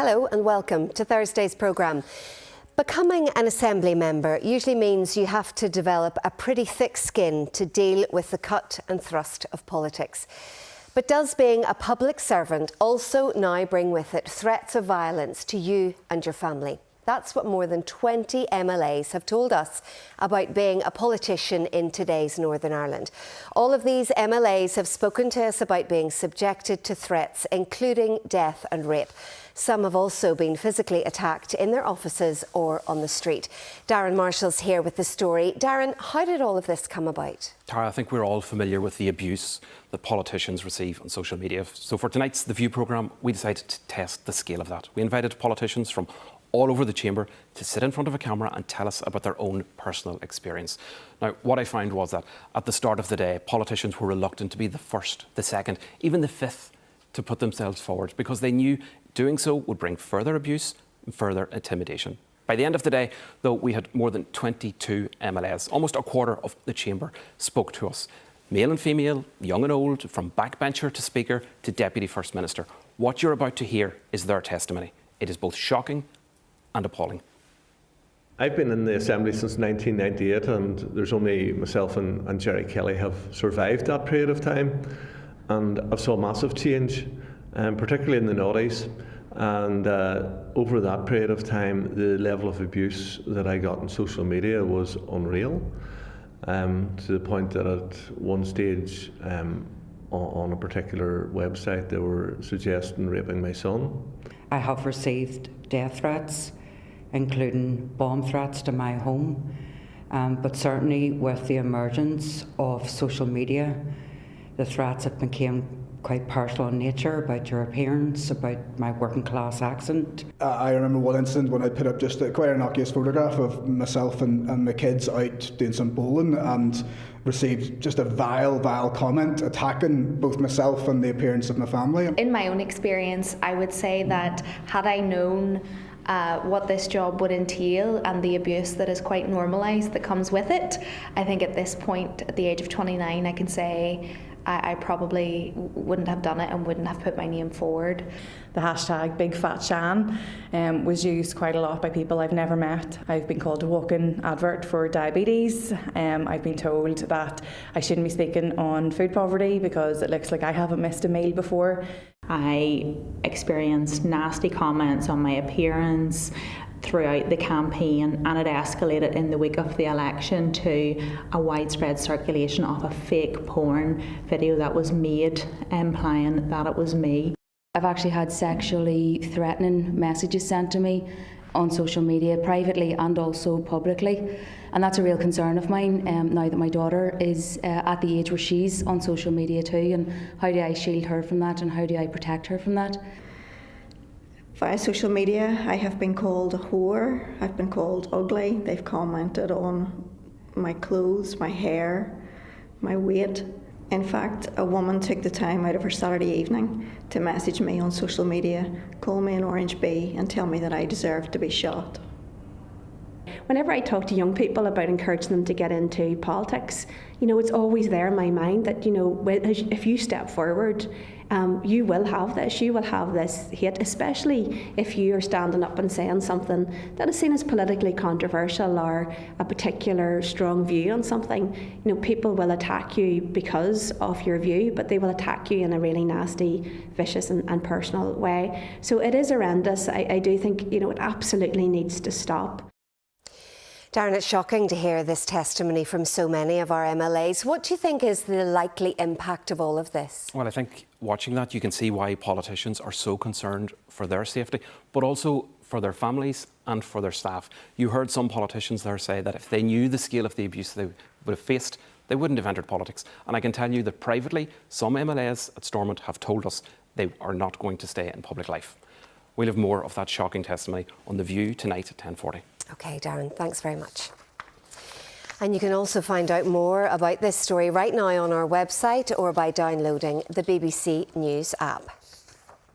Hello and welcome to Thursday's programme. Becoming an Assembly member usually means you have to develop a pretty thick skin to deal with the cut and thrust of politics. But does being a public servant also now bring with it threats of violence to you and your family? That's what more than 20 MLAs have told us about being a politician in today's Northern Ireland. All of these MLAs have spoken to us about being subjected to threats, including death and rape. Some have also been physically attacked in their offices or on the street. Darren Marshall's here with the story. Darren, how did all of this come about? Tara, I think we're all familiar with the abuse that politicians receive on social media. So for tonight's The View programme, we decided to test the scale of that. We invited politicians from all over the chamber to sit in front of a camera and tell us about their own personal experience. Now, what I found was that at the start of the day, politicians were reluctant to be the first, the second, even the fifth to put themselves forward because they knew doing so would bring further abuse and further intimidation. By the end of the day, though, we had more than 22 MLAs, almost a quarter of the chamber spoke to us. Male and female, young and old, from backbencher to speaker to Deputy First Minister. What you're about to hear is their testimony. It is both shocking and appalling. I've been in the Assembly since 1998 and there's only myself and Jerry Kelly have survived that period of time, and I've saw massive change, particularly in the noughties, and over that period of time the level of abuse that I got on social media was unreal, to the point that at one stage on a particular website they were suggesting raping my son. I have received death threats, including bomb threats to my home, but certainly with the emergence of social media, the threats have become quite personal in nature, about your appearance, about my working class accent. I remember one incident when I put up just quite an innocuous photograph of myself and my kids out doing some bowling and received just a vile comment attacking both myself and the appearance of my family. In my own experience, I would say that had I known what this job would entail and the abuse that is quite normalised that comes with it, I think at this point, at the age of 29, I can say I probably wouldn't have done it and wouldn't have put my name forward. The hashtag Big Fat Shan was used quite a lot by people I've never met. I've been called a walk-in advert for diabetes. I've been told that I shouldn't be speaking on food poverty because it looks like I haven't missed a meal before. I experienced nasty comments on my appearance throughout the campaign, and it escalated in the week of the election to a widespread circulation of a fake porn video that was made implying that it was me. I've actually had sexually threatening messages sent to me on social media, privately and also publicly, and that's a real concern of mine now that my daughter is at the age where she's on social media too, and how do I shield her from that and how do I protect her from that? Via social media, I have been called a whore, I've been called ugly, they've commented on my clothes, my hair, my weight. In fact, a woman took the time out of her Saturday evening to message me on social media, call me an orange bee and tell me that I deserved to be shot. Whenever I talk to young people about encouraging them to get into politics, it's always there in my mind that, if you step forward, you will have this hate, especially if you are standing up and saying something that is seen as politically controversial or a particular strong view on something. People will attack you because of your view, but they will attack you in a really nasty, vicious and personal way. So it is horrendous. I do think, it absolutely needs to stop. Darren, it's shocking to hear this testimony from so many of our MLAs. What do you think is the likely impact of all of this? Well, I think watching that, you can see why politicians are so concerned for their safety, but also for their families and for their staff. You heard some politicians there say that if they knew the scale of the abuse they would have faced, they wouldn't have entered politics. And I can tell you that privately, some MLAs at Stormont have told us they are not going to stay in public life. We'll have more of that shocking testimony on The View tonight at 10:40. OK, Darren, thanks very much. And you can also find out more about this story right now on our website or by downloading the BBC News app.